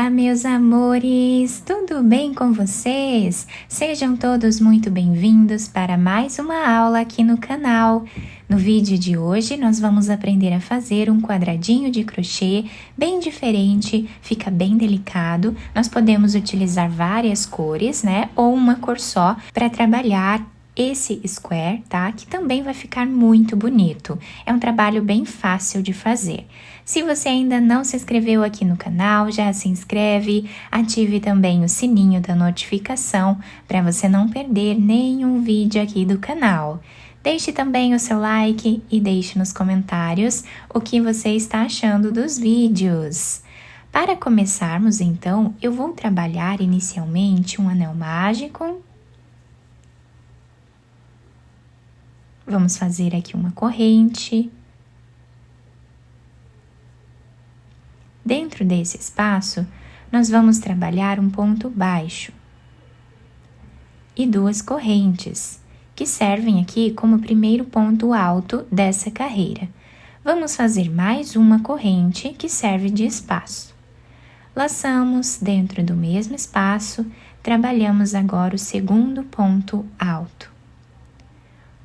Olá, meus amores! Tudo bem com vocês? Sejam todos muito bem-vindos para mais uma aula aqui no canal. No vídeo de hoje, nós vamos aprender a fazer um quadradinho de crochê bem diferente, fica bem delicado. Nós podemos utilizar várias cores, né? Ou uma cor só para trabalhar esse square, tá? Que também vai ficar muito bonito. É um trabalho bem fácil de fazer. Se você ainda não se inscreveu aqui no canal, já se inscreve, ative também o sininho da notificação para você não perder nenhum vídeo aqui do canal. Deixe também o seu like e deixe nos comentários o que você está achando dos vídeos. Para começarmos, então, eu vou trabalhar inicialmente um anel mágico. Vamos fazer aqui uma corrente. Dentro desse espaço, nós vamos trabalhar um ponto baixo e duas correntes, que servem aqui como primeiro ponto alto dessa carreira. Vamos fazer mais uma corrente que serve de espaço. Laçamos dentro do mesmo espaço, trabalhamos agora o segundo ponto alto.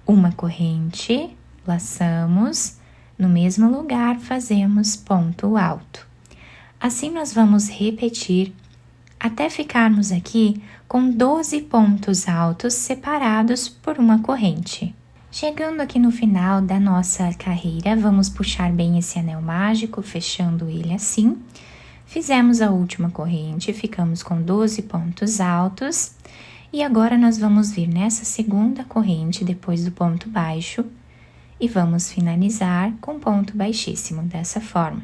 Uma corrente, laçamos, no mesmo lugar fazemos ponto alto. Assim nós vamos repetir até ficarmos aqui com 12 pontos altos separados por uma corrente. Chegando aqui no final da nossa carreira, vamos puxar bem esse anel mágico, fechando ele assim. Fizemos a última corrente, ficamos com 12 pontos altos. E agora nós vamos vir nessa segunda corrente depois do ponto baixo e vamos finalizar com ponto baixíssimo, dessa forma.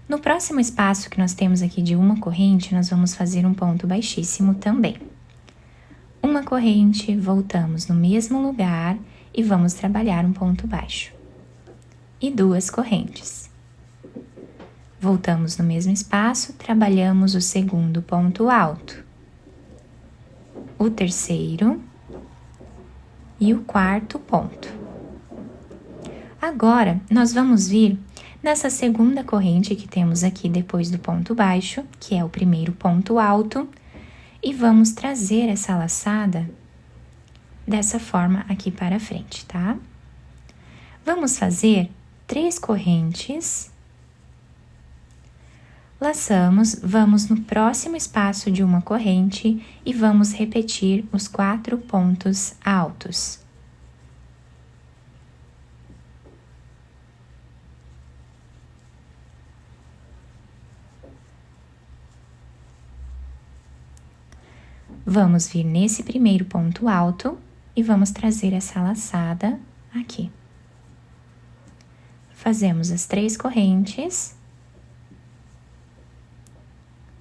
No próximo espaço que nós temos aqui de uma corrente, nós vamos fazer um ponto baixíssimo também. Uma corrente, voltamos no mesmo lugar e vamos trabalhar um ponto baixo. E duas correntes. Voltamos no mesmo espaço, trabalhamos o segundo ponto alto. O terceiro e o quarto ponto. Agora, nós vamos vir nessa segunda corrente que temos aqui depois do ponto baixo, que é o primeiro ponto alto, e vamos trazer essa laçada dessa forma aqui para frente, tá? Vamos fazer 3 correntes. Laçamos, vamos no próximo espaço de uma corrente e vamos repetir os 4 pontos altos. Vamos vir nesse primeiro ponto alto e vamos trazer essa laçada aqui. Fazemos as 3 correntes.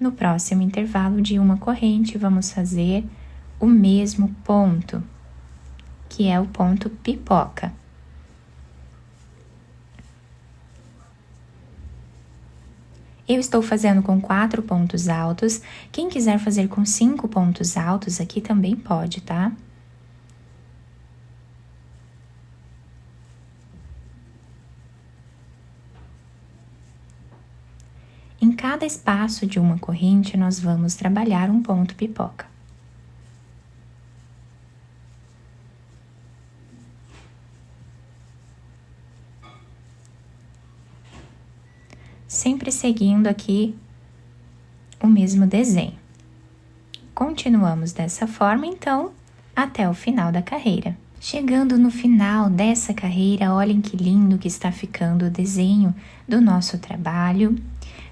No próximo intervalo de uma corrente, vamos fazer o mesmo ponto, que é o ponto pipoca. Eu estou fazendo com 4 pontos altos. Quem quiser fazer com 5 pontos altos aqui também pode, tá? Em cada espaço de uma corrente, nós vamos trabalhar um ponto pipoca. Sempre seguindo aqui o mesmo desenho. Continuamos dessa forma, então, até o final da carreira. Chegando no final dessa carreira, olhem que lindo que está ficando o desenho do nosso trabalho.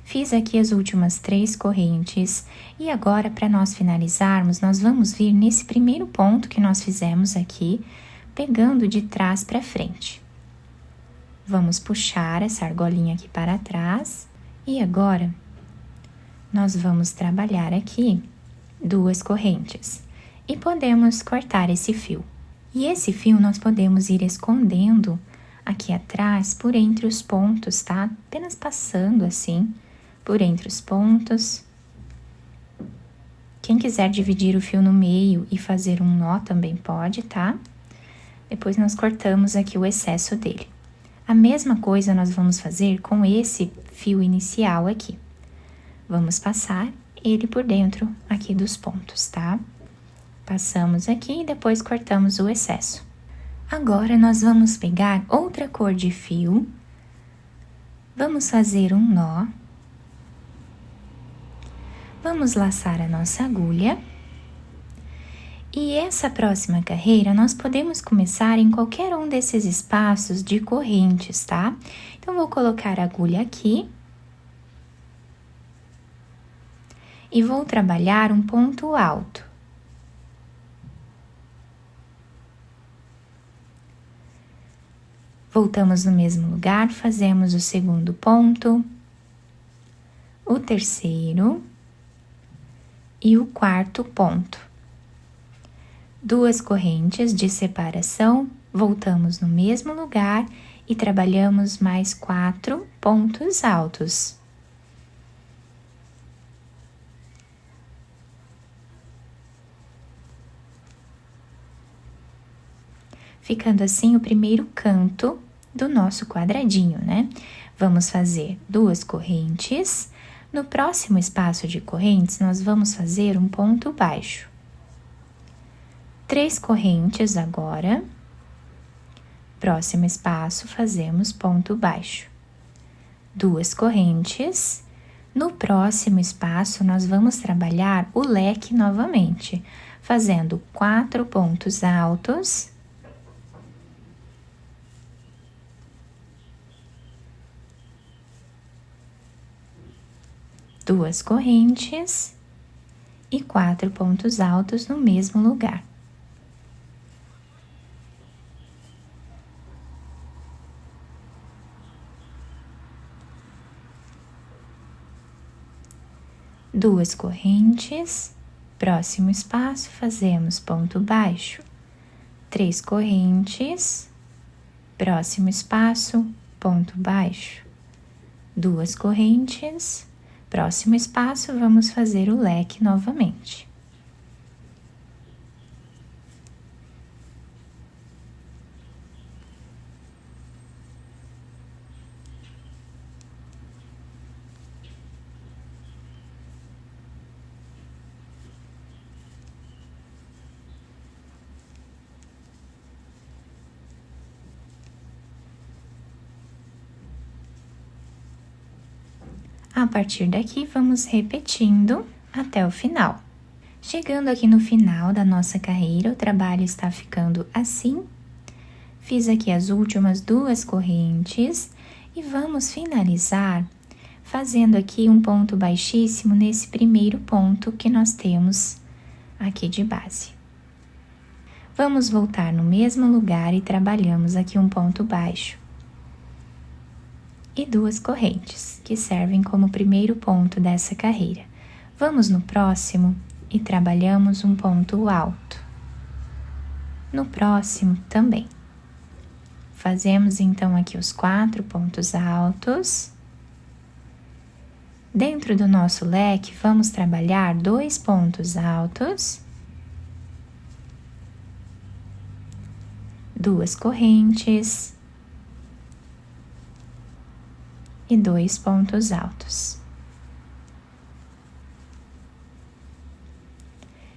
Fiz aqui as últimas 3 correntes e agora, para nós finalizarmos, nós vamos vir nesse primeiro ponto que nós fizemos aqui, pegando de trás para frente. Vamos puxar essa argolinha aqui para trás e agora nós vamos trabalhar aqui 2 correntes e podemos cortar esse fio. E esse fio nós podemos ir escondendo aqui atrás por entre os pontos, tá? Apenas passando assim por entre os pontos. Quem quiser dividir o fio no meio e fazer um nó também pode, tá? Depois nós cortamos aqui o excesso dele. A mesma coisa nós vamos fazer com esse fio inicial aqui. Vamos passar ele por dentro aqui dos pontos, tá? Passamos aqui e depois cortamos o excesso. Agora, nós vamos pegar outra cor de fio. Vamos fazer um nó. Vamos laçar a nossa agulha. E essa próxima carreira, nós podemos começar em qualquer um desses espaços de correntes, tá? Então, vou colocar a agulha aqui. E vou trabalhar um ponto alto. Voltamos no mesmo lugar, fazemos o segundo ponto, o terceiro e o quarto ponto. 2 correntes de separação, voltamos no mesmo lugar e trabalhamos mais 4 pontos altos. Ficando assim o primeiro canto do nosso quadradinho, né? Vamos fazer 2 correntes. No próximo espaço de correntes, nós vamos fazer um ponto baixo. 3 correntes agora. Próximo espaço, fazemos ponto baixo. 2 correntes. No próximo espaço, nós vamos trabalhar o leque novamente, fazendo 4 pontos altos. 2 correntes e 4 pontos altos no mesmo lugar. Duas correntes, próximo espaço, fazemos ponto baixo. 3 correntes, próximo espaço, ponto baixo. 2 correntes, próximo espaço, vamos fazer o leque novamente. A partir daqui, vamos repetindo até o final. Chegando aqui no final da nossa carreira, o trabalho está ficando assim. Fiz aqui as últimas 2 correntes e vamos finalizar fazendo aqui um ponto baixíssimo nesse primeiro ponto que nós temos aqui de base. Vamos voltar no mesmo lugar e trabalhamos aqui um ponto baixo. E 2 correntes, que servem como primeiro ponto dessa carreira. Vamos no próximo e trabalhamos um ponto alto. No próximo também. Fazemos então aqui os 4 pontos altos. Dentro do nosso leque, vamos trabalhar 2 pontos altos. 2 correntes. E 2 pontos altos.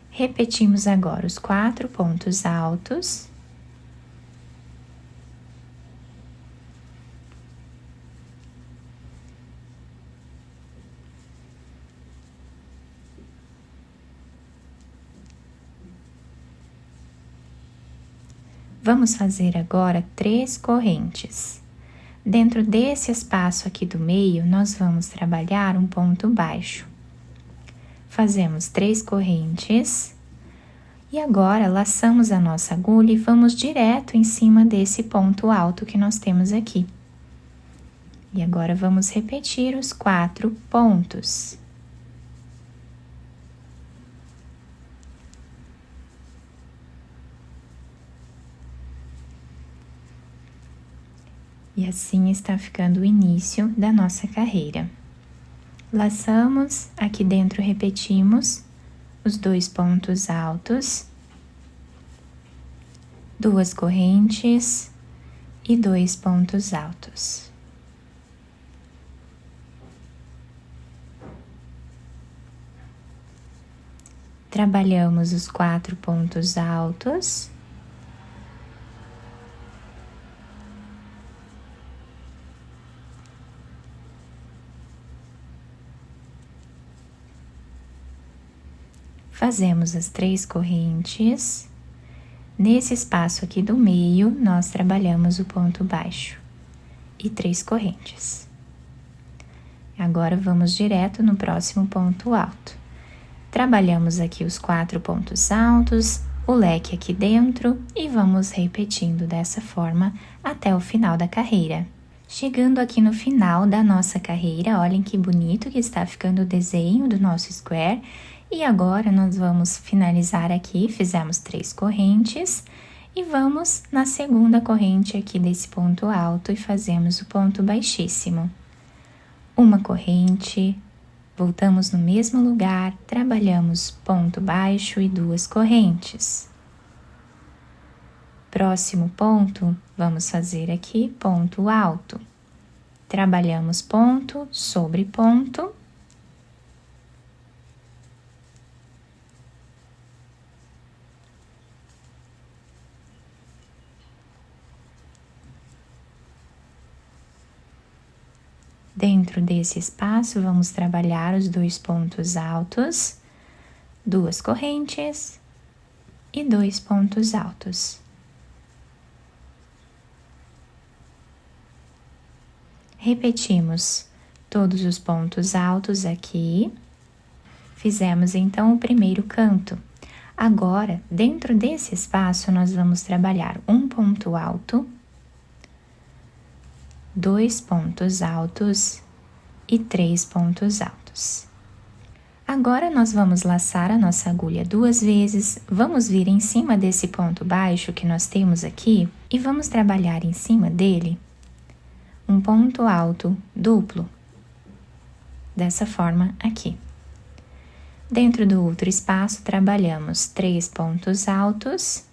Repetimos agora os 4 pontos altos. Vamos fazer agora 3 correntes. Dentro desse espaço aqui do meio, nós vamos trabalhar um ponto baixo. Fazemos 3 correntes. E agora, laçamos a nossa agulha e vamos direto em cima desse ponto alto que nós temos aqui. E agora, vamos repetir os 4 pontos. E assim está ficando o início da nossa carreira. Laçamos, aqui dentro repetimos os 2 pontos altos, 2 correntes e 2 pontos altos. Trabalhamos os 4 pontos altos. Fazemos as 3 correntes. Nesse espaço aqui do meio, nós trabalhamos o ponto baixo e 3 correntes. Agora, vamos direto no próximo ponto alto. Trabalhamos aqui os 4 pontos altos, o leque aqui dentro e vamos repetindo dessa forma até o final da carreira. Chegando aqui no final da nossa carreira, olhem que bonito que está ficando o desenho do nosso square. E agora, nós vamos finalizar aqui, fizemos 3 correntes e vamos na segunda corrente aqui desse ponto alto e fazemos o ponto baixíssimo. Uma corrente, voltamos no mesmo lugar, trabalhamos ponto baixo e 2 correntes. Próximo ponto, vamos fazer aqui ponto alto. Trabalhamos ponto sobre ponto. Dentro desse espaço, vamos trabalhar os 2 pontos altos, 2 correntes e 2 pontos altos. Repetimos todos os pontos altos aqui. Fizemos então o primeiro canto. Agora, dentro desse espaço, nós vamos trabalhar um ponto alto, 2 pontos altos e 3 pontos altos. Agora, nós vamos laçar a nossa agulha 2 vezes, vamos vir em cima desse ponto baixo que nós temos aqui e vamos trabalhar em cima dele um ponto alto duplo, dessa forma aqui. Dentro do outro espaço, trabalhamos 3 pontos altos,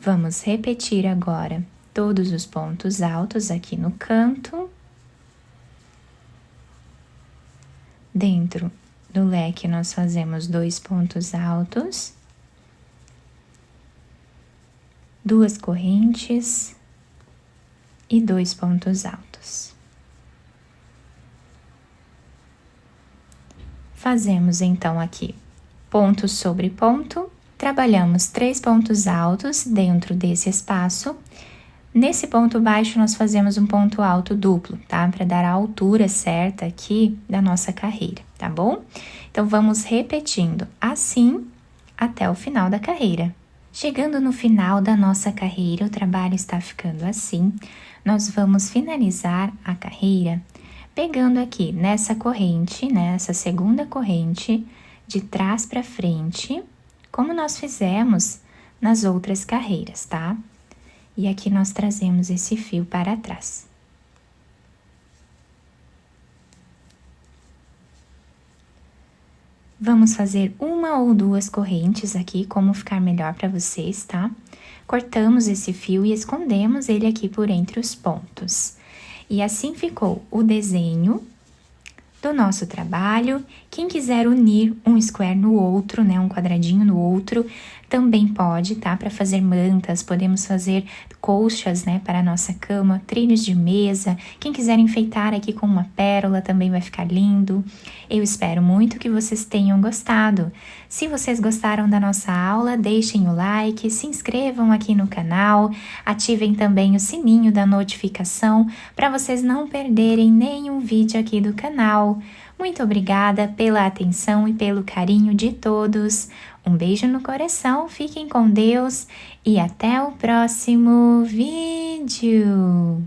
vamos repetir agora todos os pontos altos aqui no canto. Dentro do leque, nós fazemos 2 pontos altos, 2 correntes e 2 pontos altos. Fazemos então aqui ponto sobre ponto. Trabalhamos 3 pontos altos dentro desse espaço. Nesse ponto baixo, nós fazemos um ponto alto duplo, tá? Para dar a altura certa aqui da nossa carreira, tá bom? Então, vamos repetindo assim até o final da carreira. Chegando no final da nossa carreira, o trabalho está ficando assim. Nós vamos finalizar a carreira pegando aqui nessa corrente, nessa segunda corrente, de trás para frente, como nós fizemos nas outras carreiras, tá? E aqui nós trazemos esse fio para trás. Vamos fazer 1 ou 2 correntes aqui, como ficar melhor para vocês, tá? Cortamos esse fio e escondemos ele aqui por entre os pontos. E assim ficou o desenho do nosso trabalho. Quem quiser unir um square no outro, né, um quadradinho no outro, também pode, tá? Para fazer mantas, podemos fazer colchas, né, para a nossa cama, trilhos de mesa. Quem quiser enfeitar aqui com uma pérola também vai ficar lindo. Eu espero muito que vocês tenham gostado. Se vocês gostaram da nossa aula, deixem o like, se inscrevam aqui no canal, ativem também o sininho da notificação para vocês não perderem nenhum vídeo aqui do canal. Muito obrigada pela atenção e pelo carinho de todos. Um beijo no coração, fiquem com Deus e até o próximo vídeo!